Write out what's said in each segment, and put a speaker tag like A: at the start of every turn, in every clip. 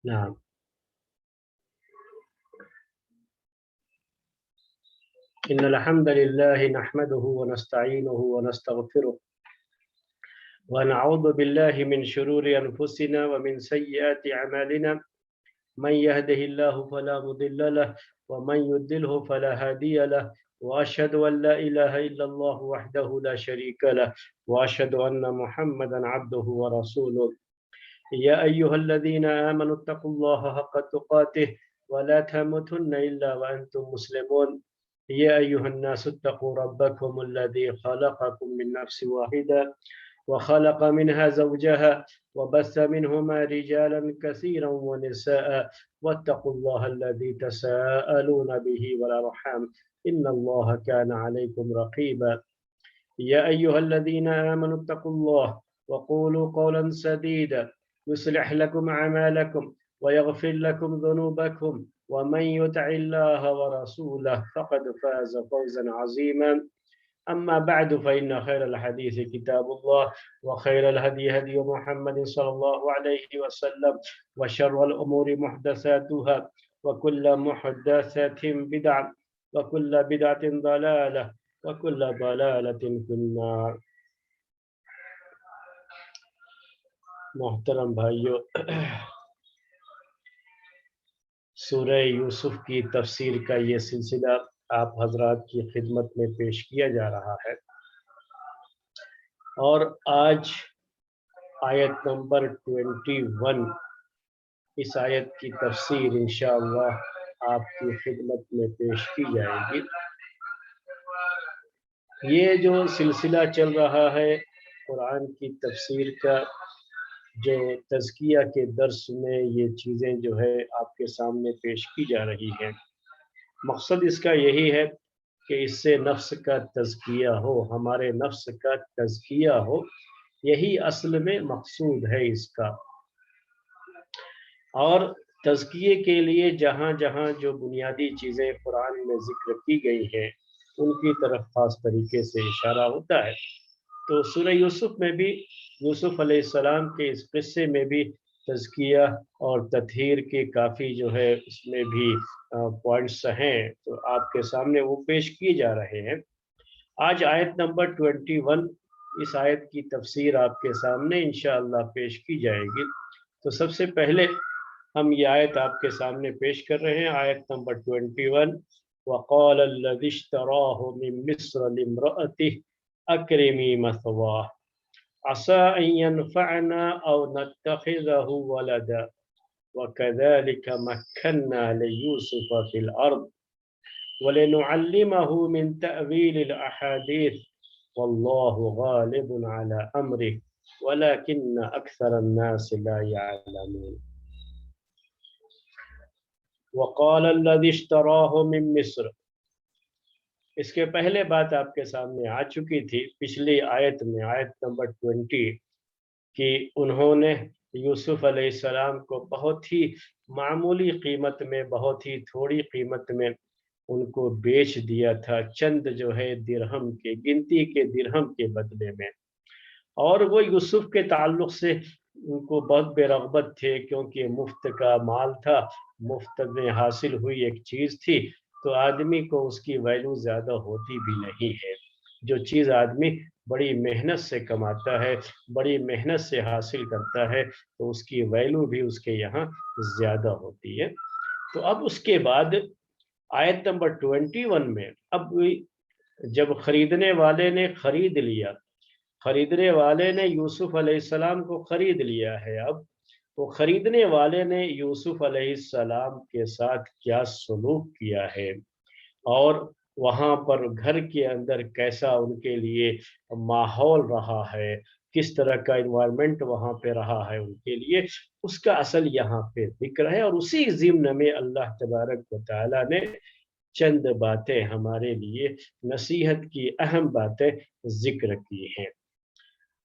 A: نعم. إن الحمد لله نحمده ونستعينه ونستغفره ونعوذ بالله من شرور أنفسنا ومن سيئات أعمالنا من يهده الله فلا مضل له ومن يضلله فلا هادي له وأشهد أن لا إله إلا الله وحده لا شريك له وأشهد أن محمدا عبده ورسوله. يا أيها الذين آمنوا اتقوا الله حق تقاته ولا تموتن إلا وأنتم مسلمون. يا أيها الناس اتقوا ربكم الذي خلقكم من نفس واحدة وخلق منها زوجها وبث منهما رجالا كثيرا ونساء واتقوا الله الذي تساءلون به والأرحام إن الله كان عليكم رقيبا. يا أيها الذين آمنوا اتقوا الله وقولوا قولا سديدا يصلح لكم أعمالكم ويغفر لكم ذنوبكم ومن يطع الله ورسوله فقد فاز فوزا عظيما. أما بعد فإن خير الحديث كتاب الله وخير الهدي هدي محمد صلى الله عليه وسلم وشر الأمور محدثاتها وكل محدثة بدعة وكل بدعة ضلالة وكل ضلالة في النار. محترم بھائیو، سورہ یوسف کی تفسیر کا یہ سلسلہ آپ حضرات کی خدمت میں پیش کیا جا رہا ہے، اور آج آیت نمبر 21 اس آیت کی تفسیر انشاءاللہ آپ کی خدمت میں پیش کی جائے گی۔ یہ جو سلسلہ چل رہا ہے قرآن کی تفسیر کا، جو تزکیہ کے درس میں یہ چیزیں جو ہے آپ کے سامنے پیش کی جا رہی ہیں، مقصد اس کا یہی ہے کہ اس سے نفس کا تزکیہ ہو، ہمارے نفس کا تزکیہ ہو، یہی اصل میں مقصود ہے اس کا۔ اور تزکیے کے لیے جہاں جہاں جو بنیادی چیزیں قرآن میں ذکر کی گئی ہیں ان کی طرف خاص طریقے سے اشارہ ہوتا ہے۔ تو سورہ یوسف میں بھی یوسف علیہ السلام کے اس قصے میں بھی تزکیہ اور تطہیر کے کافی جو ہے اس میں بھی پوائنٹس ہیں، تو آپ کے سامنے وہ پیش کیے جا رہے ہیں۔ آج آیت نمبر 21 اس آیت کی تفسیر آپ کے سامنے انشاءاللہ پیش کی جائے گی۔ تو سب سے پہلے ہم یہ آیت آپ کے سامنے پیش کر رہے ہیں، آیت نمبر 21۔ وَقَالَ الَّذِي اشْتَرَاهُ مِن مِّصْرَ لِامْرَأَتِهِ أَكْرِمِي مَثْوَاهُ عَسَىٰ أَن يَنفَعَنَا أَوْ نَتَّخِذَهُ وَلَدًا وَكَذَٰلِكَ مَكَّنَّا لِيُوسُفَ فِي الْأَرْضِ وَلِنُعَلِّمَهُ مِن تَأْوِيلِ الْأَحَادِيثِ وَاللَّهُ غَالِبٌ عَلَىٰ أَمْرِهِ وَلَٰكِنَّ أَكْثَرَ النَّاسِ لَا يَعْلَمُونَ۔ وَقَالَ الَّذِي اشْتَرَاهُ مِن مِّصْرَ، اس کے پہلے بات آپ کے سامنے آ چکی تھی پچھلی آیت میں، آیت نمبر 20، کہ انہوں نے یوسف علیہ السلام کو بہت ہی معمولی قیمت میں، بہت ہی تھوڑی قیمت میں ان کو بیچ دیا تھا، چند جو ہے درہم کے، گنتی کے درہم کے بدلے میں۔ اور وہ یوسف کے تعلق سے ان کو بہت بے رغبت تھے، کیونکہ مفت کا مال تھا، مفت میں حاصل ہوئی ایک چیز تھی، تو آدمی کو اس کی ویلیو زیادہ ہوتی بھی نہیں ہے۔ جو چیز آدمی بڑی محنت سے کماتا ہے، بڑی محنت سے حاصل کرتا ہے، تو اس کی ویلیو بھی اس کے یہاں زیادہ ہوتی ہے۔ تو اب اس کے بعد آیت نمبر 21 میں، اب جب خریدنے والے نے خرید لیا، خریدنے والے نے یوسف علیہ السلام کو خرید لیا ہے، اب وہ خریدنے والے نے یوسف علیہ السلام کے ساتھ کیا سلوک کیا ہے، اور وہاں پر گھر کے اندر کیسا ان کے لیے ماحول رہا ہے، کس طرح کا انوائرمنٹ وہاں پہ رہا ہے ان کے لیے، اس کا اصل یہاں پہ ذکر ہے۔ اور اسی ضمن میں اللہ تبارک و تعالیٰ نے چند باتیں ہمارے لیے نصیحت کی اہم باتیں ذکر کی ہیں۔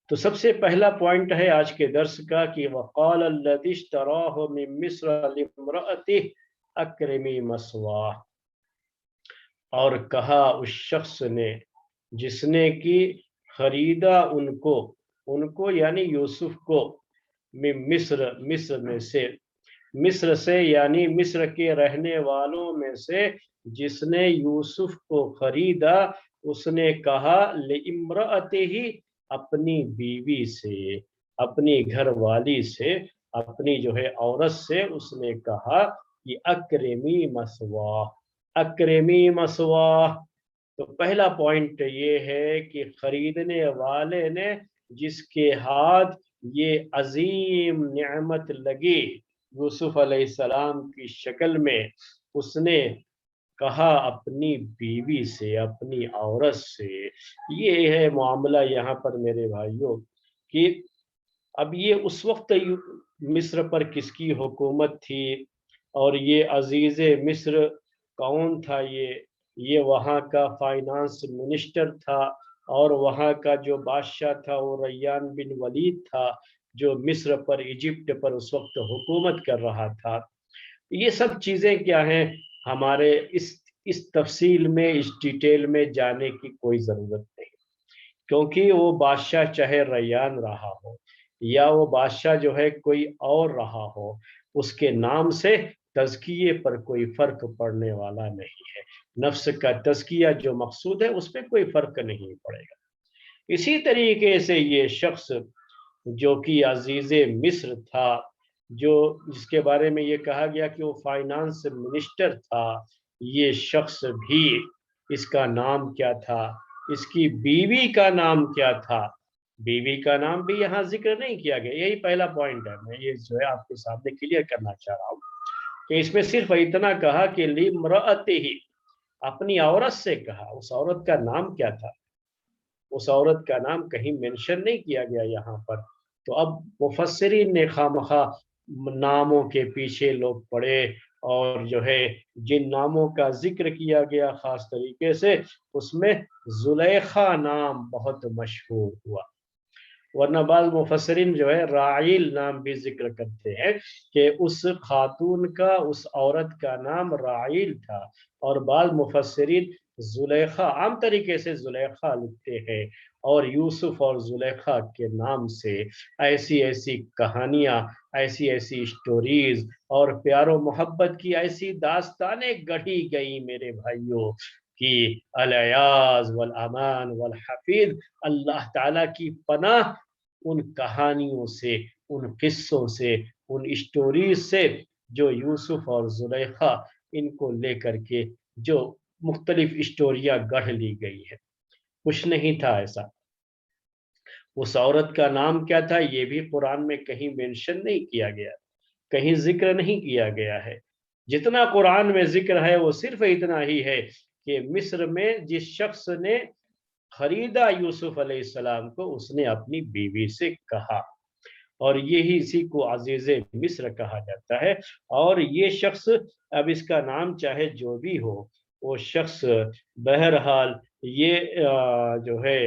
A: تو سب سے پہلا پوائنٹ ہے آج کے درس کا کہ وَقَالَ الَّذِي اشْتَرَاهُ مِن مِّصْرَ لِامْرَأَتِهِ أَكْرِمِي مَثْوَاهُ، اور کہا اس شخص نے جس نے کی خریدا ان کو یعنی یوسف کو، من مصر، مصر میں سے، مصر سے یعنی مصر کے رہنے والوں میں سے جس نے یوسف کو خریدا، اس نے کہا لِامْرَأَتِهِ، اپنی بیوی سے، اپنی گھر والی سے، اپنی جو ہے عورت سے اس نے کہا کہ اکرمی مثواہ، اکرمی مثواہ۔ تو پہلا پوائنٹ یہ ہے کہ خریدنے والے نے جس کے ہاتھ یہ عظیم نعمت لگی یوسف علیہ السلام کی شکل میں، اس نے کہا اپنی بیوی سے، اپنی عورت سے۔ یہ ہے معاملہ یہاں پر میرے بھائیوں کہ اب یہ اس وقت مصر پر کس کی حکومت تھی، اور یہ عزیز مصر کون تھا؟ یہ وہاں کا فائنانس منسٹر تھا، اور وہاں کا جو بادشاہ تھا وہ ریان بن ولید تھا، جو مصر پر، ایجپٹ پر اس وقت حکومت کر رہا تھا۔ یہ سب چیزیں کیا ہیں، ہمارے اس تفصیل میں، اس ڈیٹیل میں جانے کی کوئی ضرورت نہیں، کیونکہ وہ بادشاہ چاہے ریان رہا ہو یا وہ بادشاہ جو ہے کوئی اور رہا ہو، اس کے نام سے تزکیے پر کوئی فرق پڑنے والا نہیں ہے۔ نفس کا تزکیہ جو مقصود ہے اس پہ کوئی فرق نہیں پڑے گا۔ اسی طریقے سے یہ شخص جو کہ عزیز مصر تھا، جس کے بارے میں یہ کہا گیا کہ وہ فائنانس منسٹر تھا، یہ شخص بھی، اس کا نام کیا تھا؟ اس کی بیوی کا نام کیا تھا؟ بیوی کا نام بھی یہاں ذکر نہیں کیا گیا۔ یہی پہلا پوائنٹ ہے، میں یہ جو ہے آپ کے سامنے کلیئر کرنا چاہ رہا ہوں کہ اس میں صرف اتنا کہا کہ لِامْرَأَتِهِ، اپنی عورت سے کہا۔ اس عورت کا نام کیا تھا؟ اس عورت کا نام کہیں مینشن نہیں کیا گیا یہاں پر۔ تو اب مفسرین نے خواہ ناموں کے پیچھے لوگ پڑے، اور جو ہے جن ناموں کا ذکر کیا گیا خاص طریقے سے، اس میں زلیخا نام بہت مشہور ہوا، ورنہ بعض مفسرین جو ہے راعیل نام بھی ذکر کرتے ہیں کہ اس خاتون کا، اس عورت کا نام راعیل تھا، اور بعض مفسرین زلیخا، عام طریقے سے زلیخا لکھتے ہیں، اور یوسف اور زلیخا کے نام سے ایسی ایسی کہانیاں، ایسی ایسی اسٹوریز اور پیار و محبت کی ایسی داستانیں گڑھی گئی میرے بھائیوں کہ الیاز والامان والحفیظ، اللہ تعالیٰ کی پناہ ان کہانیوں سے، ان قصوں سے، ان اسٹوریز سے جو یوسف اور زلیخا ان کو لے کر کے جو مختلف اسٹوریاں گڑھ لی گئی ہے۔ کچھ نہیں تھا ایسا۔ اس عورت کا نام کیا تھا یہ بھی قرآن میں کہیں مینشن نہیں کیا گیا، کہیں ذکر نہیں کیا گیا ہے۔ جتنا قرآن میں ذکر ہے وہ صرف اتنا ہی ہے کہ مصر میں جس شخص نے خریدا یوسف علیہ السلام کو، اس نے اپنی بیوی سے کہا، اور یہی اسی کو عزیز مصر کہا جاتا ہے۔ اور یہ شخص، اب اس کا نام چاہے جو بھی ہو، وہ شخص بہرحال یہ جو ہے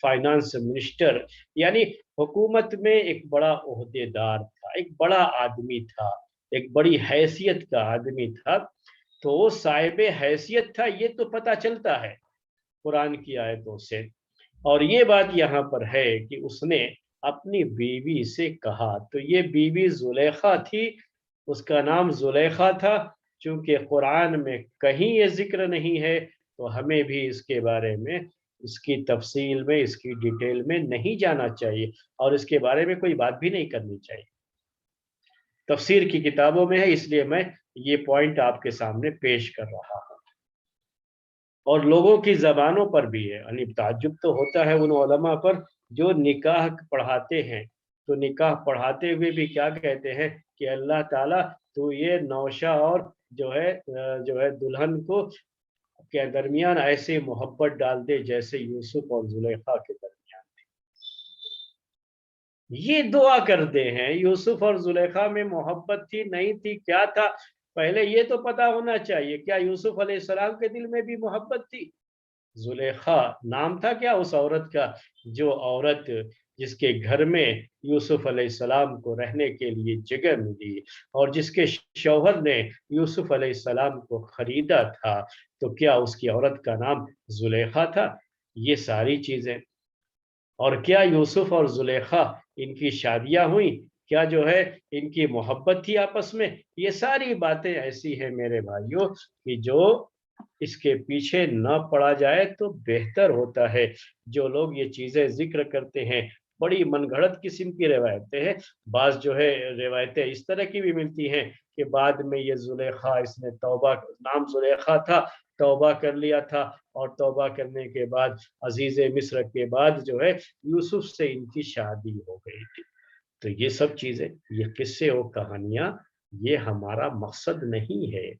A: فائنانس منسٹر، یعنی حکومت میں ایک بڑا عہدے دار تھا، ایک بڑا آدمی تھا، ایک بڑی حیثیت کا آدمی تھا۔ تو وہ صاحب حیثیت تھا، یہ تو پتہ چلتا ہے قرآن کی آیتوں سے۔ اور یہ بات یہاں پر ہے کہ اس نے اپنی بیوی سے کہا، تو یہ بیوی زلیخا تھی، اس کا نام زلیخا تھا۔ چونکہ قرآن میں کہیں یہ ذکر نہیں ہے تو ہمیں بھی اس کے بارے میں، اس کی تفصیل میں، اس کی ڈیٹیل میں نہیں جانا چاہیے، اور اس کے بارے میں کوئی بات بھی نہیں کرنی چاہیے۔ تفسیر کی کتابوں میں ہے، اس لیے میں یہ پوائنٹ آپ کے سامنے پیش کر رہا ہوں۔ اور لوگوں کی زبانوں پر بھی ہے، یعنی تعجب تو ہوتا ہے ان علماء پر جو نکاح پڑھاتے ہیں، تو نکاح پڑھاتے ہوئے بھی کیا کہتے ہیں کہ اللہ تعالیٰ تو یہ نوشہ اور جو ہے دلہن کو کے درمیان ایسے محبت ڈال دے جیسے یوسف اور زلیخا کے درمیان۔ یہ دعا کرتے ہیں، یوسف اور زلیخا میں محبت تھی نہیں تھی، کیا تھا؟ پہلے یہ تو پتا ہونا چاہیے، کیا یوسف علیہ السلام کے دل میں بھی محبت تھی؟ زلیخا نام تھا کیا اس عورت کا، جو عورت جس کے گھر میں یوسف علیہ السلام کو رہنے کے لیے جگہ ملی، اور جس کے شوہر نے یوسف علیہ السلام کو خریدا تھا، تو کیا اس کی عورت کا نام زلیخا تھا؟ یہ ساری چیزیں، اور کیا یوسف اور زلیخا ان کی شادیاں ہوئیں؟ क्या जो है इनकी मोहब्बत थी आपस में। ये सारी बातें ऐसी हैं मेरे भाइयों कि जो इसके पीछे न पड़ा जाए तो बेहतर होता है। जो लोग ये चीजें जिक्र करते हैं, बड़ी मनगढ़ंत किस्म की रिवायतें हैं। बाज जो है रिवायतें इस तरह की भी मिलती हैं कि बाद में ये जुलेखा, इसने तौबा, नाम जुलेखा था, तौबा कर लिया था, और तौबा करने के बाद अजीज मिस्र के बाद जो है यूसुफ से इनकी शादी हो गई थी। तो ये सब चीजें, ये किस्से और कहानियां, ये हमारा मकसद नहीं है।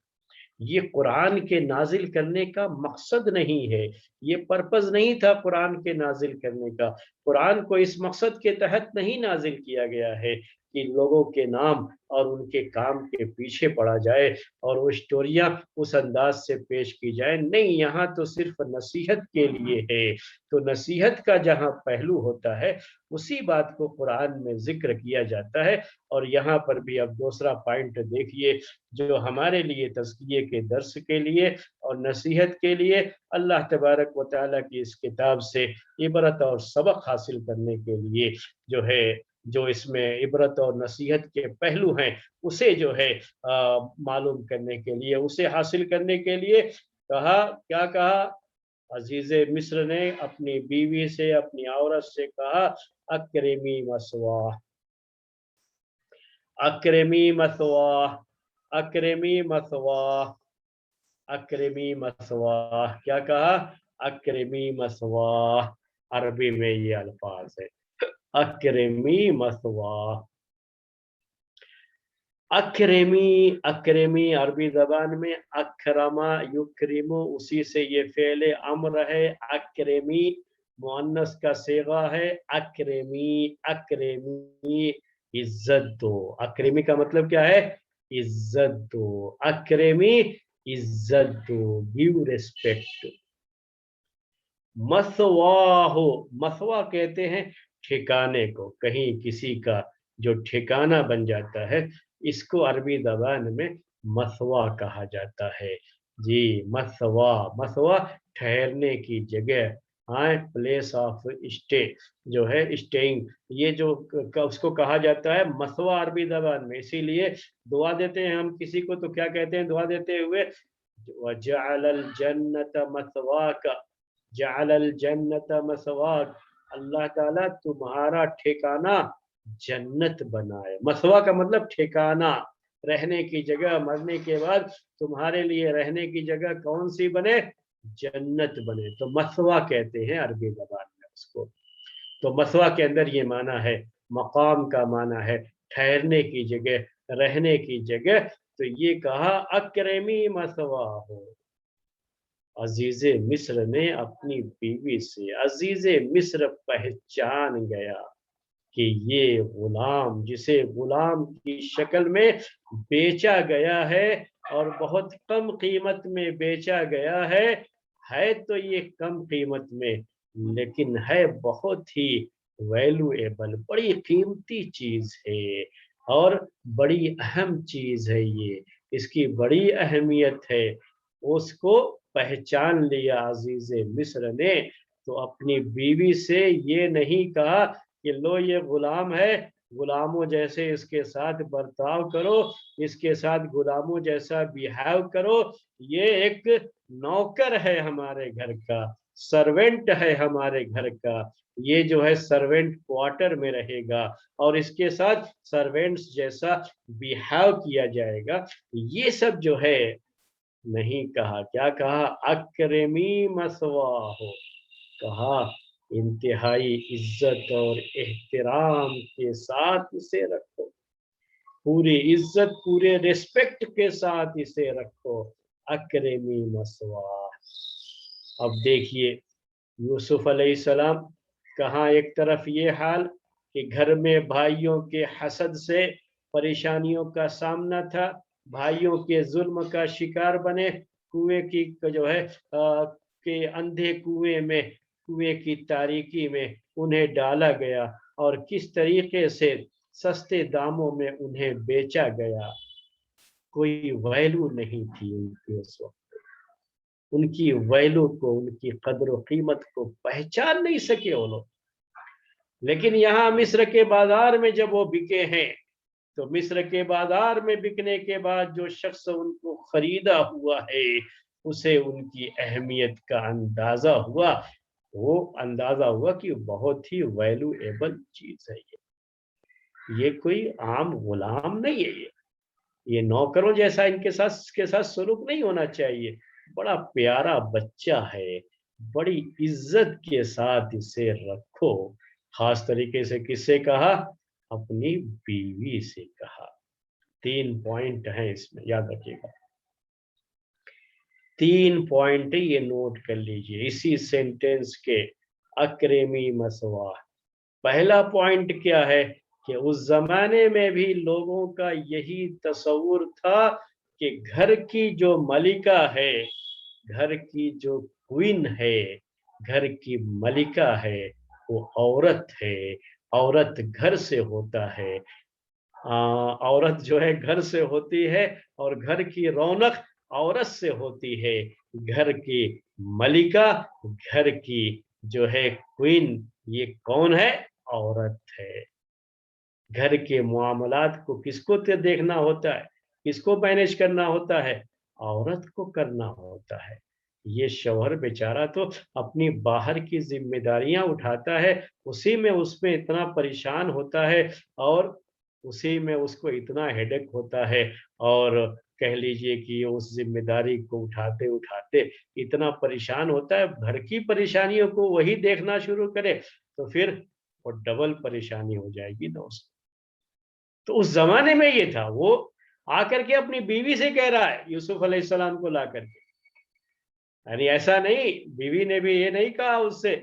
A: ये कुरान के नाजिल करने का मकसद नहीं है। ये पर्पस नहीं था कुरान के नाजिल करने का। कुरान को इस मकसद के तहत नहीं नाजिल किया गया है कि लोगों के नाम और उनके काम के पीछे पड़ा जाए और वो स्टोरियां उस अंदाज से पेश की जाए। नहीं, यहाँ तो सिर्फ नसीहत के लिए है। तो नसीहत का जहाँ पहलू होता है उसी बात को कुरान में जिक्र किया जाता है। और यहाँ पर भी अब दूसरा पॉइंट देखिए, जो हमारे लिए तज़किये के दर्स के लिए और नसीहत के लिए अल्लाह तबारक व तआला की इस किताब से इबरत और सबक हासिल करने के लिए जो है, जो इसमें इबरत और नसीहत के पहलू हैं उसे जो है मालूम करने के लिए, उसे हासिल करने के लिए कहा, क्या कहा? अजीज मिस्र ने अपनी बीवी से, अपनी औरत से कहा, अक्रिमी मसवा, अक्रिमी मसवा, अक्रिमी मसवा, अक्रिमी मसवा। क्या कहा? अक्रिमी मसवा। अरबी में ये अल्फाज है, अक्रिमी मसवा। अक्रेमी, अक्रेमी अरबी जबान में अक्रमा युक्रिमु, उसी से ये फेले अम्र है। अक्रेमी मुअन्नस का सेगा है। अक्रेमी, अक्रेमी इज्जत दो। अक्रेमी का मतलब क्या है? इज्जत दो। अक्रेमी इज्जत दो, गिव रिस्पेक्ट। मसवाहो, मसवा कहते हैं ठिकाने को, कहीं किसी का जो ठिकाना बन जाता है, इसको अरबी जबान में मसवा कहा जाता है। जी, मसवा, मसवा ठहरने की जगह, हाँ, प्लेस ऑफ स्टे जो है, स्टेइंग, ये जो उसको कहा जाता है मसवा अरबी जबान में। इसीलिए दुआ देते हैं हम किसी को तो क्या कहते हैं दुआ देते हुए? वजअलल जन्नत मसवाका, जअलल जन्नत मसवाक, अल्लाह ताला तुम्हारा ठिकाना जन्नत बनाए। मसवा का मतलब ठिकाना, रहने की जगह। मरने के बाद तुम्हारे लिए रहने की जगह कौन सी बने? जन्नत बने। तो मसवा कहते हैं अरबी जबान में उसको। तो मसवा के अंदर ये माना है, मकाम का माना है ठहरने की जगह, रहने की जगह। तो ये कहा अक्रेमी मसवा हो। अजीज मिस्र ने अपनी बीवी से, अजीज मिस्र पहचान गया कि ये गुलाम, जिसे गुलाम की शक्ल में बेचा गया है और बहुत कम कीमत में बेचा गया है तो ये कम कीमत में, लेकिन है बहुत ही वैल्यूएबल, बड़ी कीमती चीज है और बड़ी अहम चीज है ये, इसकी बड़ी अहमियत है। उसको पहचान लिया अजीज मिस्र ने। तो अपनी बीवी से ये नहीं कहा कि लो ये गुलाम है, गुलामों जैसे इसके साथ बर्ताव करो, इसके साथ गुलामों जैसा बिहेव करो, ये एक नौकर है हमारे घर का, सर्वेंट है हमारे घर का, ये जो है सर्वेंट क्वार्टर में रहेगा और इसके साथ सर्वेंट्स जैसा बिहेव किया जाएगा। ये सब जो है नहीं कहा। क्या कहा? अक्रेमी मसवा हो, कहा इंतहाई इज्जत और एहतराम के साथ इसे रखो, पूरी इज्जत, पूरे रिस्पेक्ट के साथ इसे रखो। अक्रेमी मसवा। अब देखिए यूसुफ अलैहिस्सलाम, कहाँ एक तरफ ये हाल कि घर में भाइयों के हसद से परेशानियों का सामना था, भाइयों के जुल्म का शिकार बने, कुएं की जो है के अंधे कुएं में, कुएं की तारीकी में उन्हें डाला गया और किस तरीके से सस्ते दामों में उन्हें बेचा गया। कोई वैल्यू नहीं थी उनकी उस वक्त, उनकी वैल्यू को, उनकी कदर व कीमत को पहचान नहीं सके वो लोग। لیکن یہاں مصر کے بازار میں جب وہ بکے ہیں تو مصر کے بازار میں بکنے کے بعد جو شخص ان کو خریدا ہوا ہے اسے ان کی اہمیت کا اندازہ ہوا، وہ اندازہ ہوا کہ بہت ہی ویلیویبل چیز ہے یہ کوئی عام غلام نہیں ہے، یہ نوکروں جیسا ان کے ساتھ سلوک نہیں ہونا چاہیے، بڑا پیارا بچہ ہے، بڑی عزت کے ساتھ اسے رکھو۔ خاص طریقے سے کس سے کہا؟ اپنی بیوی سے کہا۔ 3 پوائنٹ ہیں اس میں، یاد رکھیے گا 3 پوائنٹ یہ نوٹ کر لیجئے اسی سینٹینس کے اکرمی مسوا۔ پہلا پوائنٹ کیا ہے کہ اس زمانے میں بھی لوگوں کا یہی تصور تھا کہ گھر کی جو ملکہ ہے، گھر کی جو کوئین ہے، گھر کی ملکہ ہے وہ عورت ہے، عورت گھر سے ہوتا ہے، عورت جو ہے گھر سے ہوتی ہے اور گھر کی رونق عورت سے ہوتی ہے، گھر کی ملکہ، گھر کی جو ہے کوئین، یہ کون ہے؟ عورت ہے۔ گھر کے معاملات کو کس کو دیکھنا ہوتا ہے، کس کو مینیج کرنا ہوتا ہے؟ عورت کو کرنا ہوتا ہے۔ یہ شوہر بیچارہ تو اپنی باہر کی ذمہ داریاں اٹھاتا ہے، اسی میں اس میں اتنا پریشان ہوتا ہے اور اسی میں اس کو اتنا ہیڈک ہوتا ہے، اور کہہ لیجئے کہ اس ذمہ داری کو اٹھاتے اٹھاتے اتنا پریشان ہوتا ہے، گھر کی پریشانیوں کو وہی دیکھنا شروع کرے تو پھر وہ ڈبل پریشانی ہو جائے گی دوست۔ تو اس زمانے میں یہ تھا، وہ آ کر کے اپنی بیوی سے کہہ رہا ہے یوسف علیہ السلام کو لا کر کے، یعنی ایسا نہیں بیوی نے بھی یہ نہیں کہا اس سے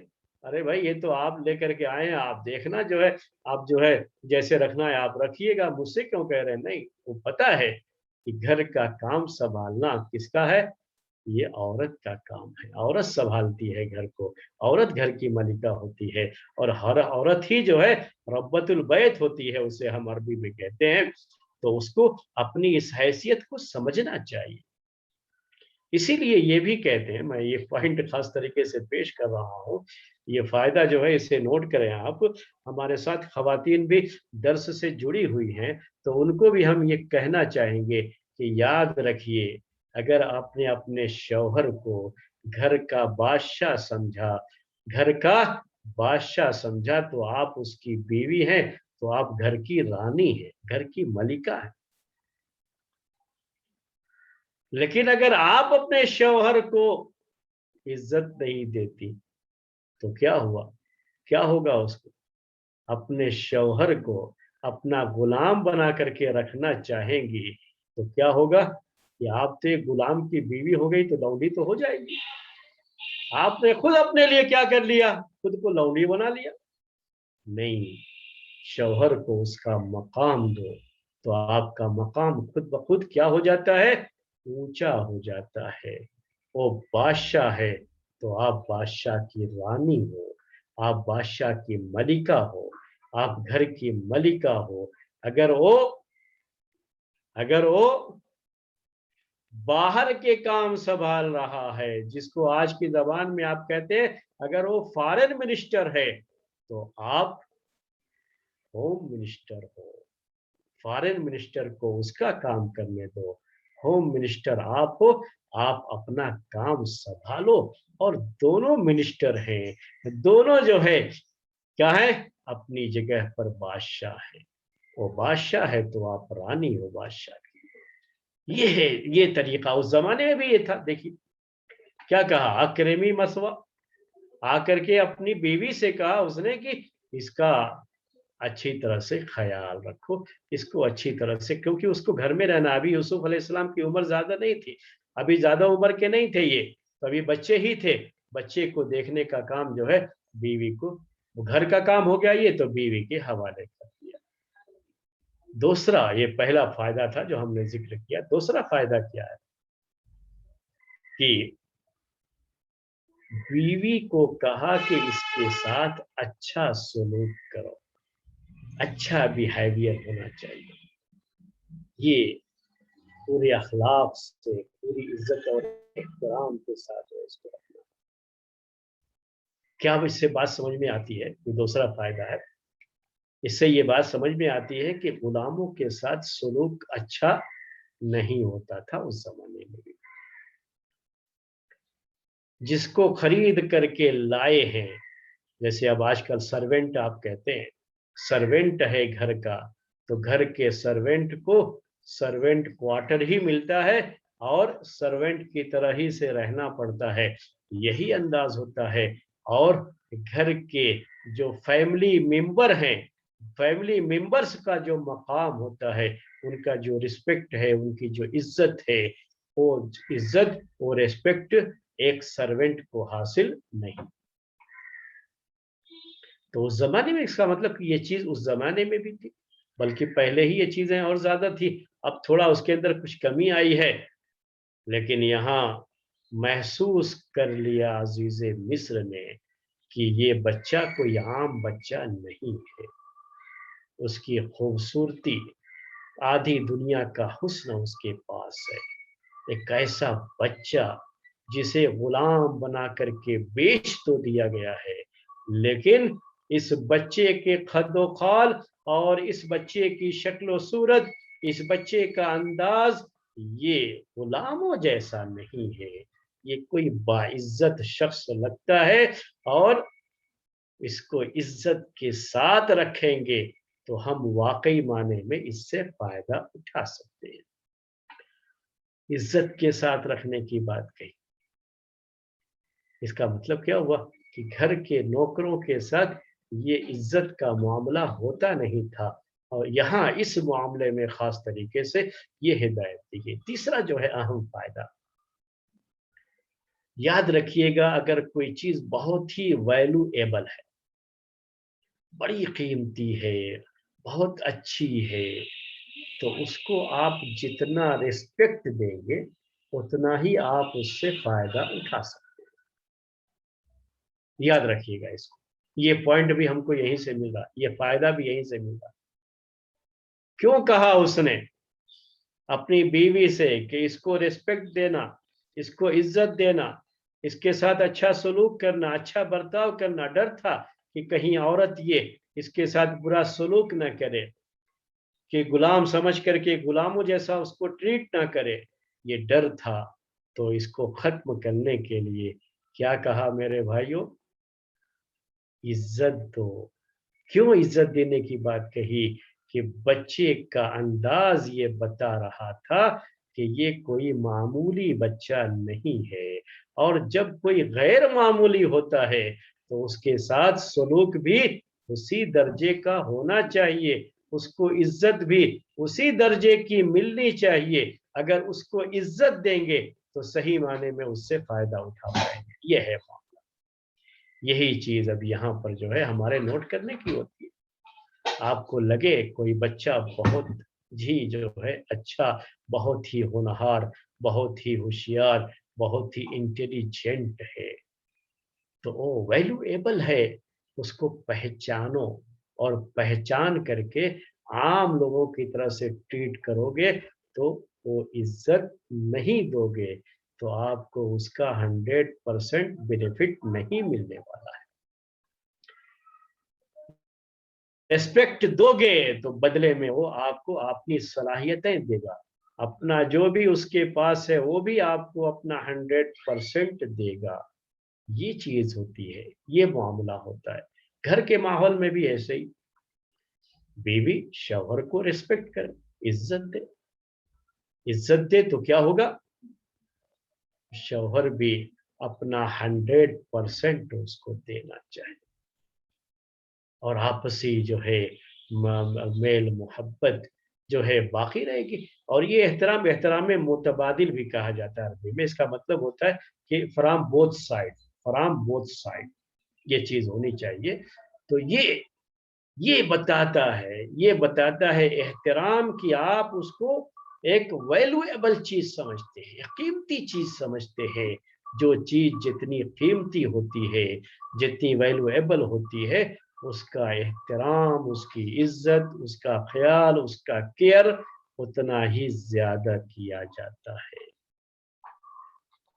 A: ارے بھائی یہ تو آپ لے کر کے آئے ہیں، آپ دیکھنا جو ہے آپ جو ہے جیسے رکھنا ہے آپ رکھیے گا، مجھ سے کیوں کہہ رہے ہیں؟ نہیں، وہ پتا ہے کہ گھر کا کام سنبھالنا کس کا ہے؟ یہ عورت کا کام ہے، عورت سنبھالتی ہے گھر کو، عورت گھر کی ملکہ ہوتی ہے، اور ہر عورت ہی جو ہے ربۃ البیت ہوتی ہے، اسے ہم عربی میں کہتے ہیں، تو اس کو اپنی اس حیثیت کو سمجھنا چاہیے۔ اسی لیے یہ بھی کہتے ہیں، میں یہ پوائنٹ خاص طریقے سے پیش کر رہا ہوں، یہ فائدہ جو ہے اسے نوٹ کریں آپ، ہمارے ساتھ خواتین بھی درس سے جڑی ہوئی ہیں تو ان کو بھی ہم یہ کہنا چاہیں گے کہ یاد رکھیے اگر آپ نے اپنے شوہر کو گھر کا بادشاہ سمجھا، گھر کا بادشاہ سمجھا تو آپ اس کی بیوی ہیں، تو آپ گھر کی رانی ہیں، گھر کی ملکہ ہیں۔ لیکن اگر آپ اپنے شوہر کو عزت نہیں دیتی تو کیا ہوا؟ کیا ہوگا اس کو؟ اپنے شوہر کو اپنا غلام بنا کر کے رکھنا چاہیں گی تو کیا ہوگا کہ آپ تو ایک غلام کی بیوی ہو گئی تو لونڈی تو ہو جائے گی۔ آپ نے خود اپنے لیے کیا کر لیا؟ خود کو لونڈی بنا لیا۔ نہیں، شوہر کو اس کا مقام دو تو آپ کا مقام خود بخود کیا ہو جاتا ہے؟ اونچا ہو جاتا ہے۔ وہ بادشاہ ہے تو آپ بادشاہ کی رانی ہو، آپ بادشاہ کی ملکہ ہو، آپ گھر کی ملکہ ہو۔ اگر وہ باہر کے کام سنبھال رہا ہے، جس کو آج کی زبان میں آپ کہتے ہیں اگر وہ فارن منسٹر ہے تو آپ ہوم منسٹر ہو، فارن منسٹر کو اس کا کام کرنے دو، ہوم منسٹر آپ ہو، آپ اپنا کام سنبھالو، اور دونوں منسٹر ہیں، دونوں جو ہے کیا ہے؟ اپنی جگہ پر بادشاہ ہے، وہ بادشاہ ہے تو آپ رانی ہو بادشاہ کی۔ یہ ہے یہ طریقہ، اس زمانے میں بھی یہ تھا۔ دیکھیے کیا کہا، اکرمی مسوا، آ کر کے اپنی بیوی سے کہا اس نے کہ اس کا اچھی طرح سے خیال رکھو، اس کو اچھی طرح سے، کیونکہ اس کو گھر میں رہنا، ابھی یوسف علیہ السلام کی عمر زیادہ نہیں تھی، ابھی زیادہ عمر کے نہیں تھے یہ، ابھی بچے ہی تھے، بچے کو دیکھنے کا کام جو ہے بیوی کو، گھر کا کام ہو گیا یہ تو بیوی کے حوالے کر دیا۔ دوسرا، یہ پہلا فائدہ تھا جو ہم نے ذکر کیا، دوسرا فائدہ کیا ہے کہ بیوی کو کہا کہ اس کے ساتھ اچھا سلوک کرو، اچھا بیہیویئر ہونا چاہیے، یہ پورے اخلاق سے، پوری عزت اور احترام کے ساتھ اس کو رکھنا۔ کیا اب اس سے بات سمجھ میں آتی ہے؟ یہ دوسرا فائدہ ہے۔ इससे ये बात समझ में आती है कि गुलामों के साथ सलूक अच्छा नहीं होता था उस जमाने में भी। जिसको खरीद करके लाए हैं, जैसे अब आजकल सर्वेंट आप कहते हैं, सर्वेंट है घर का, तो घर के सर्वेंट को सर्वेंट क्वार्टर ही मिलता है और सर्वेंट की तरह ही से रहना पड़ता है, यही अंदाज होता है। और घर के जो फैमिली मेंबर हैं, फैमिली मेंबर्स का जो मकाम होता है, उनका जो रिस्पेक्ट है, उनकी जो इज्जत है, वो इज्जत और रिस्पेक्ट एक सर्वेंट को हासिल नहीं। तो उस जमाने में, इसका मतलब कि ये चीज उस जमाने में भी थी, बल्कि पहले ही ये चीजें और ज्यादा थी। अब थोड़ा उसके अंदर कुछ कमी आई है, लेकिन यहाँ महसूस कर लिया अजीजे मिस्र ने कि ये बच्चा कोई आम बच्चा नहीं है। उसकी खूबसूरती, आधी दुनिया का हुस्न उसके पास है। एक ऐसा बच्चा जिसे गुलाम बना करके बेच तो दिया गया है, लेकिन इस बच्चे के खद्दो खाल और इस बच्चे की शक्ल सूरत, इस बच्चे का अंदाज, ये गुलामों जैसा नहीं है। ये कोई बाइज्जत शख्स लगता है, और इसको इज्जत के साथ रखेंगे तो हम वाकई माने में इससे फायदा उठा सकते हैं। इज्जत के साथ रखने की बात कही, इसका मतलब क्या हुआ कि घर के नौकरों के साथ ये इज्जत का मामला होता नहीं था, और यहाँ इस मामले में खास तरीके से ये हिदायत दी गई। तीसरा जो है अहम फायदा, याद रखिएगा, अगर कोई चीज बहुत ही वैल्यूएबल है, बड़ी कीमती है, बहुत अच्छी है, तो उसको आप जितना रिस्पेक्ट देंगे उतना ही आप उससे फायदा उठा सकते हैं। याद रखिएगा इसको, ये पॉइंट भी हमको यहीं से मिला, ये फायदा भी यहीं से मिला। क्यों कहा उसने अपनी बीवी से कि इसको रिस्पेक्ट देना, इसको इज्जत देना, इसके साथ अच्छा सलूक करना, अच्छा बर्ताव करना? डर था कि कहीं औरत ये इसके साथ बुरा सलूक न करे, कि गुलाम समझ करके गुलामों जैसा उसको ट्रीट ना करे, ये डर था। तो इसको खत्म करने के लिए क्या कहा मेरे भाइयों? इज्जत दो। क्यों इज्जत देने की बात कही? कि बच्चे का अंदाज ये बता रहा था कि ये कोई मामूली बच्चा नहीं है, और जब कोई गैर मामूली होता है तो उसके साथ सलूक भी उसी दर्जे का होना चाहिए, उसको इज्जत भी उसी दर्जे की मिलनी चाहिए। अगर उसको इज्जत देंगे तो सही माने में उससे फायदा उठा पाएंगे। यह है मामला। यही चीज अब यहाँ पर जो है हमारे नोट करने की होती है। आपको लगे कोई बच्चा बहुत ही जो है अच्छा, बहुत ही होनहार, बहुत ही होशियार, बहुत ही इंटेलिजेंट है, तो वो वैल्यूएबल है, उसको पहचानो, और पहचान करके आम लोगों की तरह से ट्रीट करोगे तो वो इज्जत नहीं दोगे तो आपको उसका 100% बेनिफिट नहीं मिलने वाला है। रेस्पेक्ट दोगे तो बदले में वो आपको अपनी सलाहियतें देगा, अपना जो भी उसके पास है वो भी आपको अपना 100% देगा। ये चीज होती है, ये मामला होता है। घर के माहौल में भी ऐसे ही, बीवी शौहर को रिस्पेक्ट करे, इज्जत दे। इज्जत दे तो क्या होगा? शौहर भी अपना 100% उसको देना चाहिए, और आपसी जो है मेल मोहब्बत जो है बाकी रहेगी। और ये एहतराम, एहतराम में मुतबादिल भी कहा जाता है अरबी में। इसका मतलब होता है कि from both side, from both side ये चीज होनी चाहिए। तो ये बताता है, ये बताता है एहतराम कि आप उसको एक वैल्यूएबल चीज समझते हैं, कीमती चीज समझते हैं। जो चीज जितनी कीमती होती है, जितनी वैल्यूएबल होती है, उसका एहतराम, उसकी इज्जत, उसका ख्याल, उसका केयर उतना ही ज्यादा किया जाता है।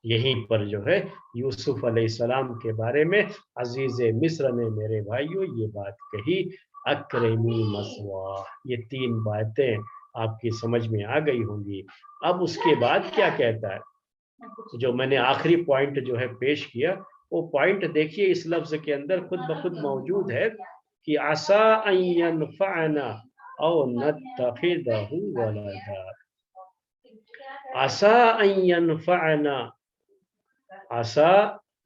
A: यहीं पर जो है यूसुफ अलैहिस्सलाम के बारे में अजीज मिस्र ने मेरे भाइयों ये बात कही। अक्रेमी मसवा। ये 3 बातें आपकी समझ में आ गई होंगी। अब उसके बाद क्या कहता है, जो मैंने आखिरी पॉइंट जो है पेश किया, वो पॉइंट देखिए इस लफ्ज के अंदर खुद ब खुद मौजूद है कि आसा अन यनफअना औ नत्तखिदहु वलदा। आसा अन यनफअना, आसा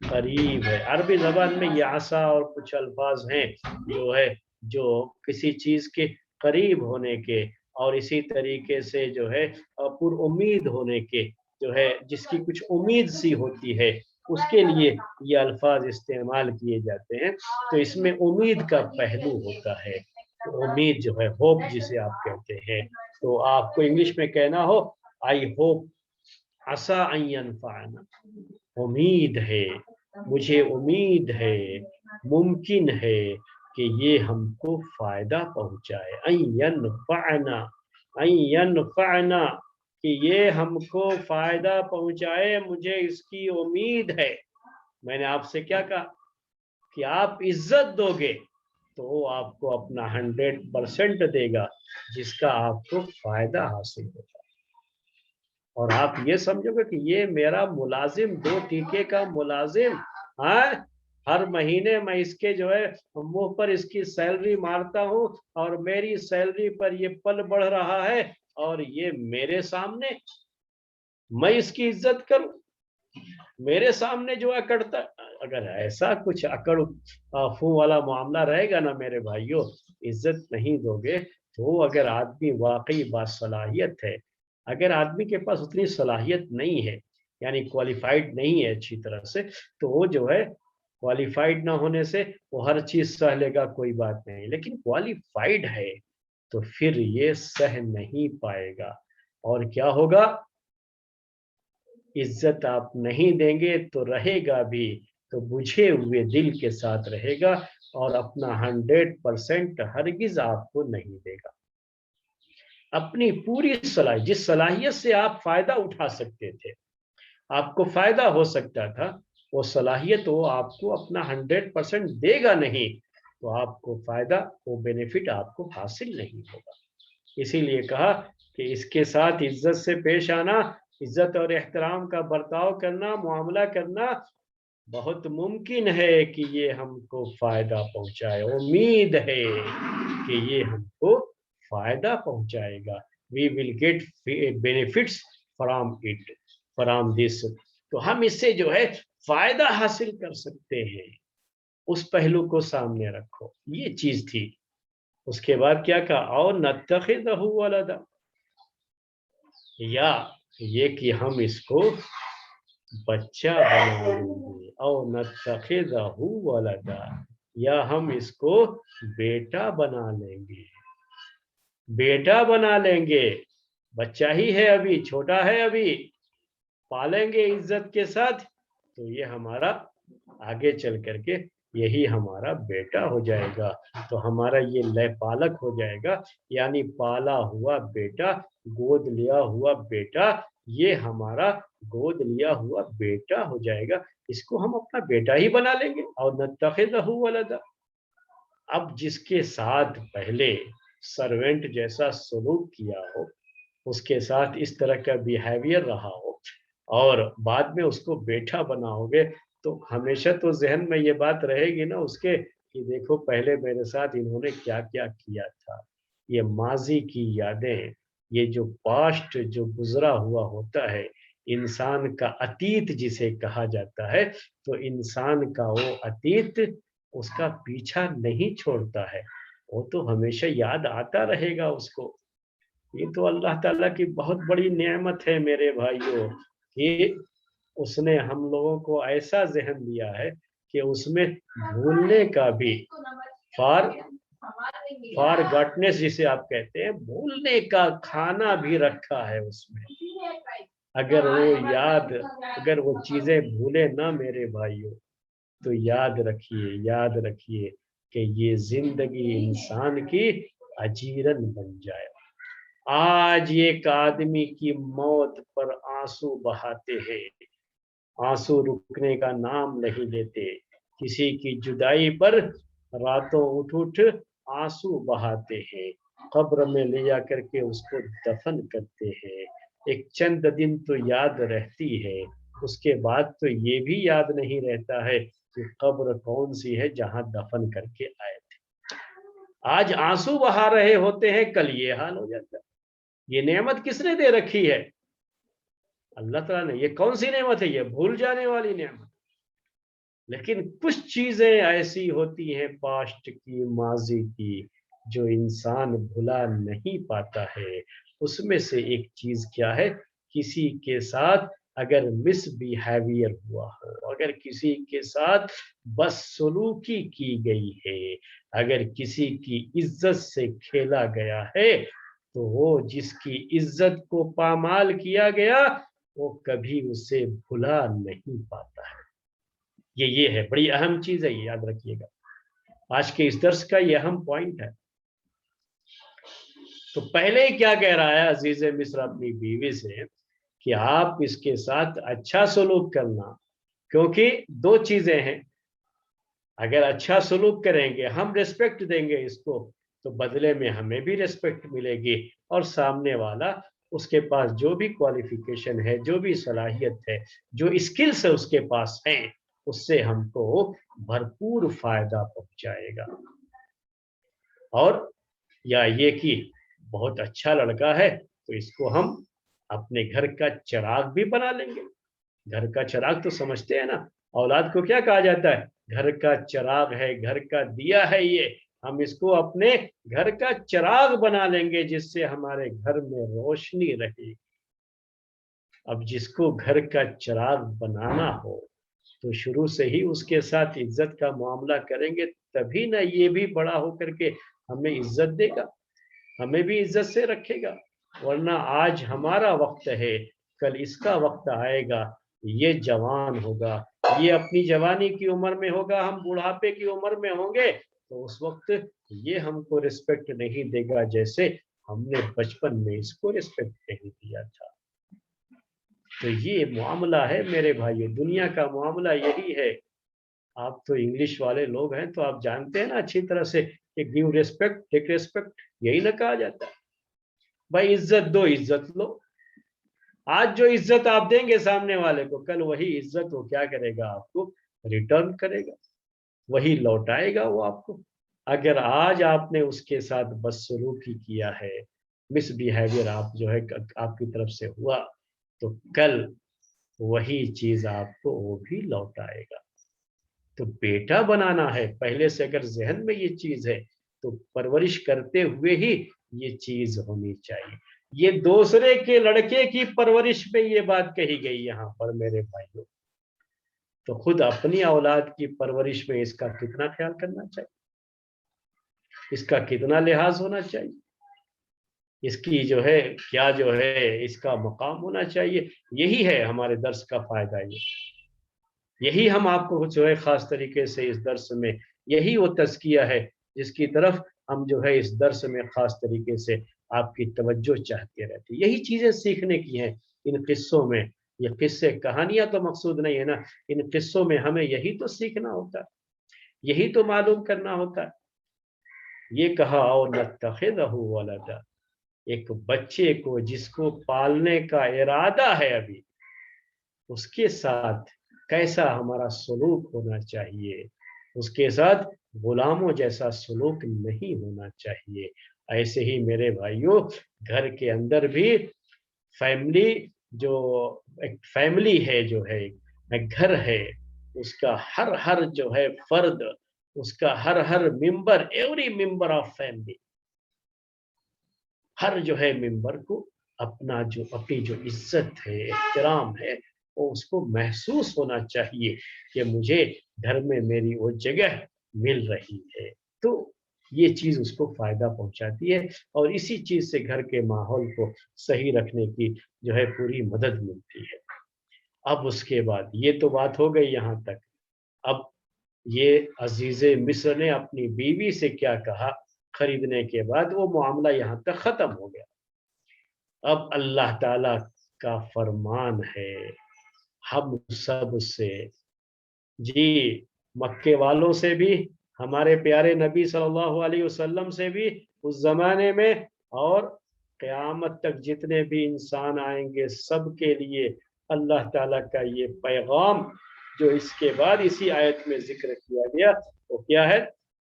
A: करीब है। अरबी जबान में ये आसा और कुछ अल्फाज हैं जो है जो किसी चीज के करीब होने के और इसी तरीके से जो है पुर उम्मीद होने के, जो है जिसकी कुछ उम्मीद सी होती है, उसके लिए ये अल्फाज इस्तेमाल किए जाते हैं। तो इसमें उम्मीद का पहलू होता है। उम्मीद जो है, होप जिसे आप कहते हैं। तो आपको इंग्लिश में कहना हो आई होप आसा अन यनफअना, उम्मीद है, मुझे उम्मीद है, मुमकिन है कि ये हमको फायदा पहुंचाए। अन यनफअना, कि ये हमको फायदा पहुंचाए, मुझे इसकी उम्मीद है। मैंने आपसे क्या कहा कि आप इज्जत दोगे तो वो आपको अपना 100% देगा, जिसका आपको फायदा हासिल होगा। और आप ये समझोगे कि ये मेरा मुलाजिम, 2 टीके का मुलाजिम, हाँ, हर महीने मैं इसके जो है मुंह पर इसकी सैलरी मारता हूँ और मेरी सैलरी पर ये पल बढ़ रहा है, और ये मेरे सामने मैं इसकी इज्जत करूं, मेरे सामने जो अकड़ता। अगर ऐसा कुछ अकड़ फू वाला मामला रहेगा ना मेरे भाइयों, इज्जत नहीं दोगे तो अगर आदमी वाकई बासलाहियत है, अगर आदमी के पास उतनी सलाहियत नहीं है, यानी क्वालिफाइड नहीं है अच्छी तरह से, तो वो जो है क्वालिफाइड ना होने से वो हर चीज सह लेगा, कोई बात नहीं, लेकिन क्वालिफाइड है तो फिर ये सह नहीं पाएगा। और क्या होगा, इज्जत आप नहीं देंगे तो रहेगा भी तो बुझे हुए दिल के साथ रहेगा, और अपना 100% हरगिज आपको नहीं देगा। अपनी पूरी सलाहियत, जिस सलाहियत से आप फायदा उठा सकते थे, आपको फायदा हो सकता था, वो सलाहियत वो आपको अपना 100% देगा नहीं, तो आपको फायदा, वो बेनिफिट आपको हासिल नहीं होगा। इसीलिए कहा कि इसके साथ इज्जत से पेश आना, इज्जत और एहतराम का बर्ताव करना, मुआमला करना बहुत मुमकिन है कि ये हमको फायदा पहुंचाए। उम्मीद है कि ये हमको फायदा पहुंचाएगा। We will get benefits from it, from this. तो हम इससे जो है फायदा हासिल कर सकते हैं। उस पहलू को सामने रखो, ये चीज थी। उसके बाद क्या कहा, और नत्तखिदहु वलदा, या ये कि हम इसको बच्चा बना लेंगे, और नत्तखिदहु वलदा, या हम इसको बेटा बना लेंगे। बेटा बना लेंगे, बच्चा ही है, अभी छोटा है, अभी पालेंगे इज्जत के साथ, तो ये हमारा आगे चल करके यही हमारा बेटा हो जाएगा। तो हमारा ये लय पालक हो जाएगा, यानी पाला हुआ बेटा, गोद लिया हुआ बेटा, ये हमारा गोद लिया हुआ बेटा हो जाएगा। इसको हम अपना बेटा ही बना लेंगे। और नत्तखिदहु वलदा, अब जिसके साथ पहले सर्वेंट जैसा सलूक किया हो, उसके साथ इस तरह का बिहेवियर रहा हो, और बाद में उसको बेटा बनाओगे, तो हमेशा तो जहन में ये बात रहेगी ना उसके कि देखो पहले मेरे साथ इन्होंने क्या क्या किया था। ये माजी की यादें, ये जो पास्ट जो गुजरा हुआ होता है, इंसान का अतीत जिसे कहा जाता है, तो इंसान का वो अतीत उसका पीछा नहीं छोड़ता है, वो तो हमेशा याद आता रहेगा उसको। ये तो अल्लाह ताला की बहुत बड़ी नेमत है मेरे भाइयों, कि उसने हम लोगों को ऐसा ज़हन दिया है कि उसमें भूलने का भी, फॉर फॉरगॉटनेस जिसे आप कहते हैं, भूलने का खाना भी रखा है उसमें। अगर वो याद, अगर वो चीजें भूले ना मेरे भाइयों, तो याद रखिए कि ये जिंदगी इंसान की अजीरन बन जाए। आज एक आदमी की मौत पर आंसू बहाते हैं, आंसू रुकने का नाम नहीं लेते। किसी की जुदाई पर रातों उठ उठ आंसू बहाते हैं, कब्र में ले जा करके उसको दफन करते हैं। एक चंद दिन तो याद रहती है, उसके बाद तो ये भी याद नहीं रहता है कि कब्र कौन सी है जहां दफन करके आए थे। आज आंसू बहा रहे होते हैं, कल ये हाल हो जाता है। ये नेमत किसने दे रखी है? अल्लाह ताला ने। ये कौन सी नेमत है? ये भूल जाने वाली नेमत। लेकिन कुछ चीजें ऐसी होती हैं पास्ट की, माजी की, जो इंसान भुला नहीं पाता है। उसमें से एक चीज क्या है? किसी के साथ अगर मिसबिहेवियर हुआ हो, अगर किसी के साथ बदसलूकी की गई है, अगर किसी की इज्जत से खेला गया है, तो वो जिसकी इज्जत को पामाल किया गया, वो कभी उसे भुला नहीं पाता है। ये है, बड़ी अहम चीज है, ये याद रखिएगा। आज के इस दर्स का ये अहम पॉइंट है। तो पहले ही क्या कह रहा है अजीज मिस्र अपनी बीवी से कि आप इसके साथ अच्छा सलूक करना, क्योंकि दो चीजें हैं। अगर अच्छा सलूक करेंगे, हम रिस्पेक्ट देंगे इसको, तो बदले में हमें भी रिस्पेक्ट मिलेगी, और सामने वाला, उसके पास जो भी क्वालिफिकेशन है, जो भी सलाहियत है, जो स्किल्स है उसके पास है, उससे हमको भरपूर फायदा पहुंचाएगा। और या ये कि बहुत अच्छा लड़का है तो इसको हम अपने घर का चिराग भी बना लेंगे। घर का चिराग तो समझते हैं ना, औलाद को क्या कहा जाता है? घर का चिराग है, घर का दिया है ये। हम इसको अपने घर का चिराग बना लेंगे, जिससे हमारे घर में रोशनी रहेगी। अब जिसको घर का चिराग बनाना हो, तो शुरू से ही उसके साथ इज्जत का मामला करेंगे, तभी ना ये भी बड़ा होकर के हमें इज्जत देगा, हमें भी इज्जत से रखेगा। वरना आज हमारा वक्त है, कल इसका वक्त आएगा, ये जवान होगा, ये अपनी जवानी की उम्र में होगा, हम बुढ़ापे की उम्र में होंगे, तो उस वक्त ये हमको रिस्पेक्ट नहीं देगा जैसे हमने बचपन में इसको रिस्पेक्ट नहीं दिया था। तो ये मामला है मेरे भाइयों, दुनिया का मामला यही है। आप तो इंग्लिश वाले लोग हैं, तो आप जानते हैं ना अच्छी तरह से कि गिव रिस्पेक्ट टेक रिस्पेक्ट, यही ना कहा जाता है। भाई इज्जत दो, इज्जत लो। आज जो इज्जत आप देंगे सामने वाले को, कल वही इज्जत वो क्या करेगा? आपको रिटर्न करेगा, वही लौटाएगा वो आपको। अगर आज आपने उसके साथ बदसलूकी किया है, मिसबिहेवियर आप जो है आपकी तरफ से हुआ, तो कल वही चीज आपको वो भी लौटाएगा। तो बेटा बनाना है, पहले से अगर जहन में ये चीज है, तो परवरिश करते हुए ही ये चीज होनी चाहिए। ये दूसरे के लड़के की परवरिश में ये बात कही गई यहाँ पर मेरे भाइयों, तो खुद अपनी औलाद की परवरिश में इसका कितना ख्याल करना चाहिए, इसका कितना लिहाज होना चाहिए, इसकी जो है क्या जो है इसका मकाम होना चाहिए। यही है हमारे दर्स का फायदा। यही हम आपको जो है खास तरीके से इस दर्स में, यही वो तज़किया है जिसकी तरफ हम जो है इस दर्स में खास तरीके से आपकी तवज्जो चाहते रहते हैं। यही चीजें सीखने की हैं इन किस्सों में। ये किस्से कहानियां तो मकसूद नहीं है ना, इन किस्सों में हमें यही तो सीखना होता है, यही तो मालूम करना होता है। ये कहा और नत्तखिज़हु वलदा, एक बच्चे को जिसको पालने का इरादा है अभी, उसके साथ कैसा हमारा सलूक होना चाहिए, उसके साथ गुलामों जैसा सलूक नहीं होना चाहिए। ऐसे ही मेरे भाइयों, घर के अंदर भी फैमिली, जो एक फैमिली है, जो है एक घर है, उसका हर हर जो है फर्द, उसका हर हर member, every member of family, हर जो है मेंबर को अपना जो अपनी जो इज्जत है, एहतराम है, वो उसको महसूस होना चाहिए कि मुझे घर में मेरी वो जगह मिल रही है। तो ये चीज उसको फायदा पहुंचाती है, और इसी चीज से घर के माहौल को सही रखने की जो है पूरी मदद मिलती है। अब उसके बाद ये तो बात हो गई यहाँ तक। अब ये अजीज़े मिस्र ने अपनी बीवी से क्या कहा खरीदने के बाद, वो मामला यहाँ तक खत्म हो गया। अब अल्लाह ताला का फरमान है हम सब से, जी, मक्के वालों से भी, ہمارے پیارے نبی صلی اللہ علیہ وسلم سے بھی اس زمانے میں اور قیامت تک جتنے بھی انسان آئیں گے سب کے لیے اللہ تعالیٰ کا یہ پیغام جو اس کے بعد اسی آیت میں ذکر کیا گیا وہ کیا ہے؟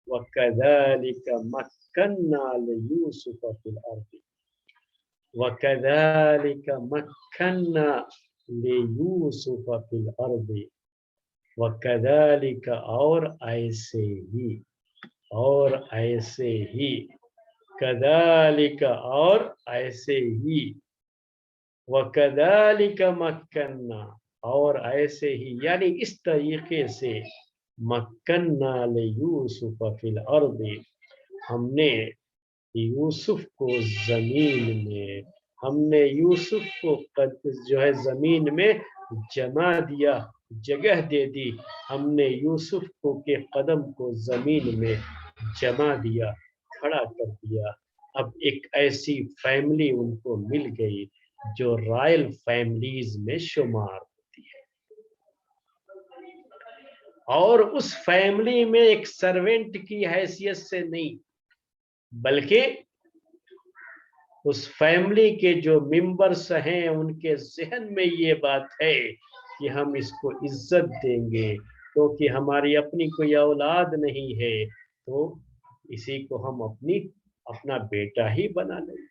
A: وَكَذَلِكَ مَكَّنَّا لِيُوسُفَ فِي الْأَرْضِ وَكَذَلِكَ مَكَّنَّا لِيُوسُفَ فِي الْأَرْضِ وَكَذَلِكَ اور ایسے ہی کذالک اور ایسے ہی وَكَذَلِكَ مَكَّنَّا اور ایسے ہی یعنی اس طریقے سے مَكَّنَّا لِيُوسُفَ فِي الْأَرْضِ ہم نے یوسف کو زمین میں ہم نے یوسف کو جو ہے زمین میں جما دیا جگہ دے دی ہم نے یوسف کو کے قدم کو زمین میں جما دیا کھڑا کر دیا اب ایک ایسی فیملی ان کو مل گئی جو رائل فیملیز میں شمار ہوتی ہے اور اس فیملی میں ایک سرونٹ کی حیثیت سے نہیں بلکہ اس فیملی کے جو ممبرس ہیں ان کے ذہن میں یہ بات ہے کہ ہم اس کو عزت دیں گے کیونکہ ہماری اپنی کوئی اولاد نہیں ہے تو اسی کو ہم اپنا بیٹا ہی بنا لیں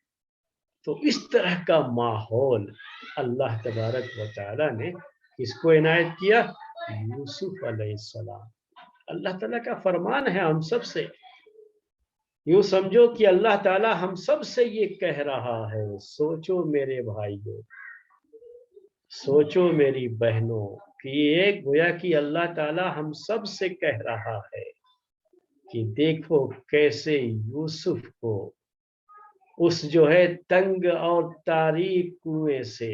A: تو اس طرح کا ماحول اللہ تبارک و تعالی نے کس کو عنایت کیا؟ یوسف علیہ السلام اللہ تعالیٰ کا فرمان ہے ہم سب سے یوں سمجھو کہ اللہ تعالیٰ ہم سب سے یہ کہہ رہا ہے سوچو میرے بھائیوں سوچو میری بہنوں کہ یہ گویا کہ اللہ تعالیٰ ہم سب سے کہہ رہا ہے کہ دیکھو کیسے یوسف کو اس جو ہے تنگ اور تاریک کنویں سے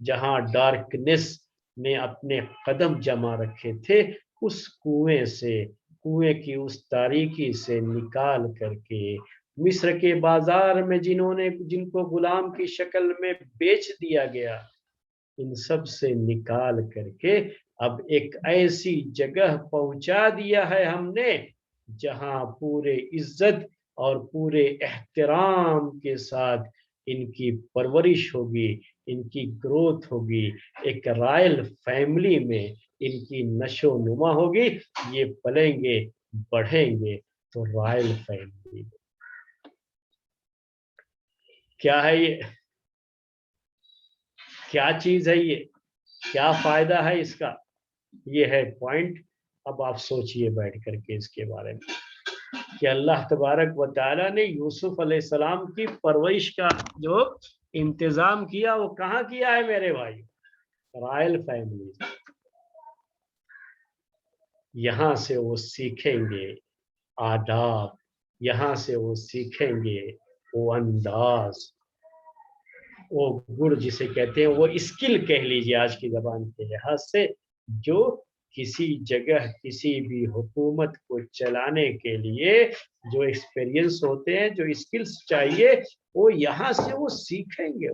A: جہاں ڈارکنیس نے اپنے قدم جما رکھے تھے اس کنویں کی اس تاریکی سے نکال کر کے مصر کے بازار میں جن کو غلام کی شکل میں بیچ دیا گیا ان سب سے نکال کر کے اب ایک ایسی جگہ پہنچا دیا ہے ہم نے جہاں پورے عزت اور پورے احترام کے ساتھ ان کی پرورش ہوگی ان کی گروتھ ہوگی ایک رائل فیملی میں ان کی نشو نما ہوگی یہ پلیں گے بڑھیں گے تو رائل فیملی میں کیا ہے یہ کیا چیز ہے یہ کیا فائدہ ہے اس کا یہ ہے پوائنٹ اب آپ سوچئے بیٹھ کر کے اس کے بارے میں کہ اللہ تبارک و تعالیٰ نے یوسف علیہ السلام کی پرورش کا جو انتظام کیا وہ کہاں کیا ہے میرے بھائی رائل فیملی یہاں سے وہ سیکھیں گے آداب یہاں سے وہ سیکھیں گے وہ انداز وہ گڑ جسے کہتے ہیں وہ اسکل کہہ لیجیے آج کی زبان کے لحاظ سے جو کسی جگہ کسی بھی حکومت کو چلانے کے لیے جو ایکسپیرینس ہوتے ہیں جو اسکلز چاہیے وہ یہاں سے وہ سیکھیں گے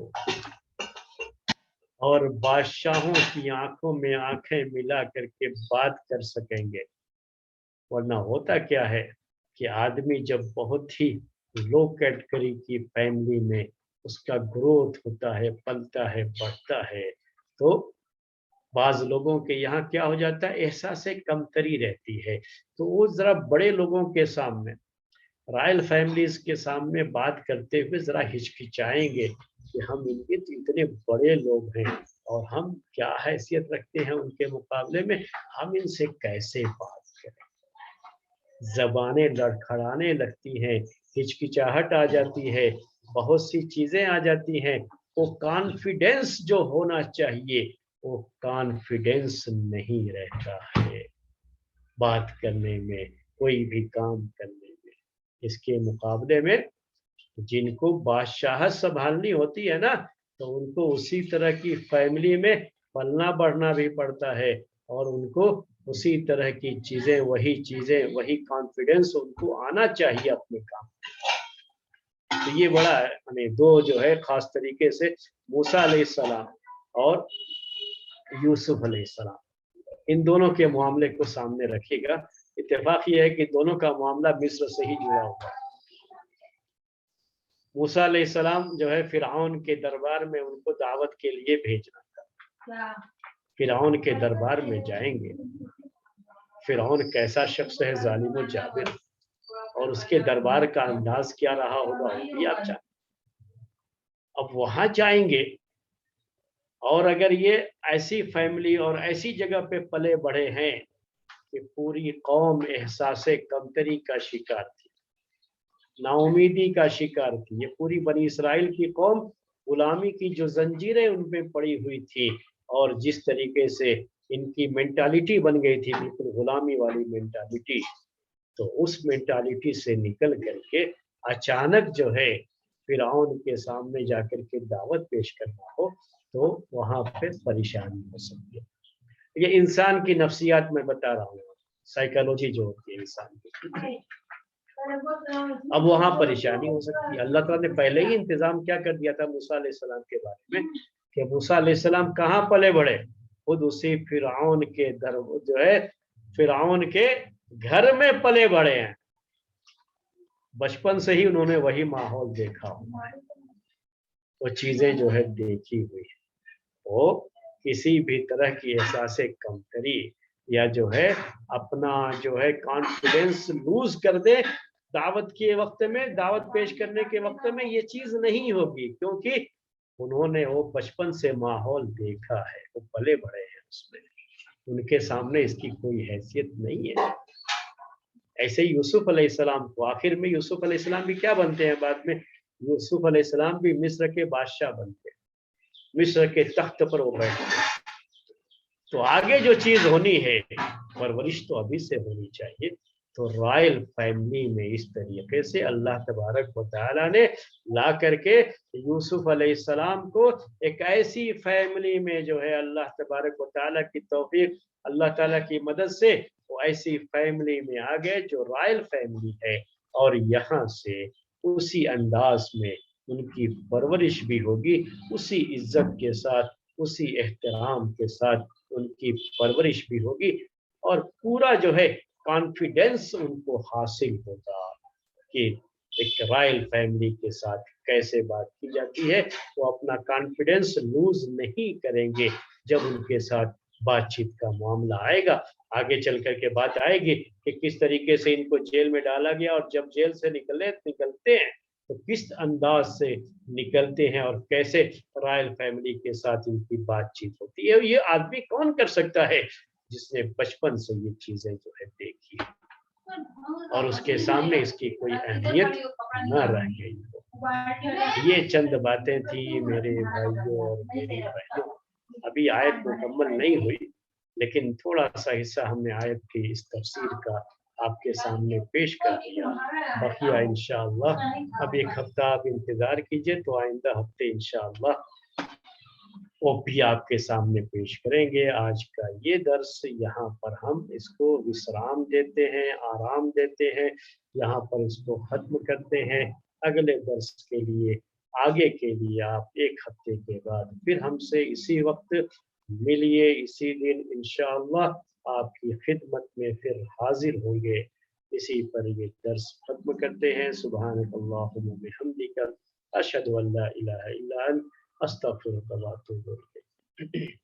A: اور بادشاہوں کی آنکھوں میں آنکھیں ملا کر کے بات کر سکیں گے ورنہ ہوتا کیا ہے کہ آدمی جب بہت ہی لو کیٹیگری کی فیملی میں اس کا گروتھ ہوتا ہے پلتا ہے بڑھتا ہے تو بعض لوگوں کے یہاں کیا ہو جاتا ہے احساس کمتری رہتی ہے تو وہ ذرا بڑے لوگوں کے سامنے رائل فیملیز کے سامنے بات کرتے ہوئے ذرا ہچکچائیں گے کہ ہم ان کے اتنے بڑے لوگ ہیں اور ہم کیا حیثیت رکھتے ہیں ان کے مقابلے میں ہم ان سے کیسے بات کریں زبانیں لڑکھڑانے لگتی ہیں ہچکچاہٹ آ جاتی ہے بہت سی چیزیں آ جاتی ہیں وہ کانفیڈینس جو ہونا چاہیے وہ کانفیڈینس نہیں رہتا ہے بات کرنے میں کوئی بھی کام کرنے میں اس کے مقابلے میں جن کو بادشاہت سنبھالنی ہوتی ہے نا تو ان کو اسی طرح کی فیملی میں پلنا بڑھنا بھی پڑتا ہے اور ان کو اسی طرح کی چیزیں وہی کانفیڈینس ان کو آنا چاہیے اپنے کام تو یہ بڑا دو جو ہے خاص طریقے سے موسیٰ علیہ السلام اور یوسف علیہ السلام ان دونوں کے معاملے کو سامنے رکھے گا इत्तेफाक ये है कि दोनों का मामला मिस्र से ही जुड़ा हुआ है। मूसा अलैहिस्सलाम जो है फिरौन के दरबार में उनको दावत के लिए भेजना था। फिरौन के दरबार में जाएंगे, फिरौन कैसा शख्स है, जालिम और जाबिर, और उसके दरबार का अंदाज क्या रहा होगा वो भी आप जानते। अब वहां जाएंगे और अगर ये ऐसी फैमिली और ऐसी जगह पे पले बढ़े हैं कि पूरी कौम एहसासे कमतरी का शिकार थी, नाउमीदी का शिकार थी, ये पूरी बनी इसराइल की कौम गुलामी की जो जंजीरें उन पे पड़ी हुई थी और जिस तरीके से इनकी मेंटालिटी बन गई थी बिल्कुल गुलामी वाली मेंटालिटी, तो उस मेंटालिटी से निकल करके अचानक जो है फिरौन के सामने जाकर के दावत पेश करना हो तो वहां पे परेशानी हो सकती है। ये इंसान की नफ्सियात में बता रहा हूँ, साइकोलॉजी जो होती है इंसान की। अब वहां परेशानी हो सकती है। अल्लाह ताला ने पहले ही इंतजाम क्या कर दिया था मूसा अलैहिस्सलाम के बारे में कि मूसा अलैहिस्सलाम कहाँ पले बढ़े, खुद उसी फिरौन के दर जो है फिरौन के घर में पले बढ़े हैं। बचपन से ही उन्होंने वही माहौल देखा हुआ है, वो चीजें जो है देखी हुई है। वो किसी भी तरह की एहसास कमतरी या जो है अपना जो है कॉन्फिडेंस लूज कर दे दावत के वक्त में, दावत पेश करने के वक्त में, ये चीज नहीं होगी, क्योंकि उन्होंने वो बचपन से माहौल देखा है, वो पले बढ़े हैं उसमें, उनके सामने इसकी कोई हैसियत नहीं है। ऐसे ही यूसुफ अलैहिस्सलाम को आखिर में यूसुफ अलैहिस्सलाम भी क्या बनते हैं बाद में, यूसुफ अलैहिस्सलाम भी मिस्र के बादशाह बनते हैं, मिस्र के तख्त पर वो बैठते। तो आगे जो चीज होनी है परवरिश तो अभी से होनी चाहिए। तो रॉयल फैमिली में इस तरीके से अल्लाह तबारक व तआला ने ला करके यूसुफ अलैहिस्सलाम को एक ऐसी फैमिली में जो है अल्लाह तबारक व तआला की तौफीक, अल्लाह ताला की मदद से वो ऐसी फैमिली में आ गए जो रॉयल फैमिली है, और यहाँ से उसी अंदाज में उनकी परवरिश भी होगी, उसी इज्जत के साथ, उसी एहतराम के साथ उनकी परवरिश भी होगी, और पूरा जो है कॉन्फिडेंस उनको हासिल होगा कि एक रॉयल फैमिली के साथ कैसे बात की जाती है। वो अपना कॉन्फिडेंस लूज नहीं करेंगे जब उनके साथ बातचीत का मामला आएगा। आगे चल कर के बात आएगी कि किस तरीके से इनको जेल में डाला गया और जब जेल से निकलते हैं तो किस अंदाज से निकलते हैं और कैसे रॉयल फैमिली के साथ इनकी बातचीत होती है। ये आदमी कौन कर सकता है जिसने बचपन से ये चीजें जो है देखी और उसके सामने इसकी कोई अहमियत न रह गई हो। ये चंद बातें थी मेरे भाइयों और मेरी बहनों। अभी आयत मुकम्मल नहीं हुई, लेकिन थोड़ा सा हिस्सा हमने आयत की इस तफसीर का आपके सामने पेश कर दिया। बकिया इंशाअल्लाह अब एक हफ्ता आप इंतजार कीजिए, तो आइंदा हफ्ते इंशाअल्लाह वो भी आपके सामने पेश करेंगे। आज का ये दर्स यहाँ पर हम इसको विश्राम देते हैं, आराम देते हैं, यहाँ पर इसको खत्म करते हैं। अगले दर्स के लिए, आगे के लिए आप एक हफ्ते के बाद फिर हमसे इसी वक्त मिलिए, इसी दिन इंशाअल्लाह आपकी खिदमत में फिर हाजिर होंगे। इसी पर ये दर्स खत्म करते हैं। सुब्हानकल्लाहुम्मा व बिहम्दिका अशहदु अल्ला इलाहा इल्ला अंत अस्तगफिरुका व अतूबु इलैक।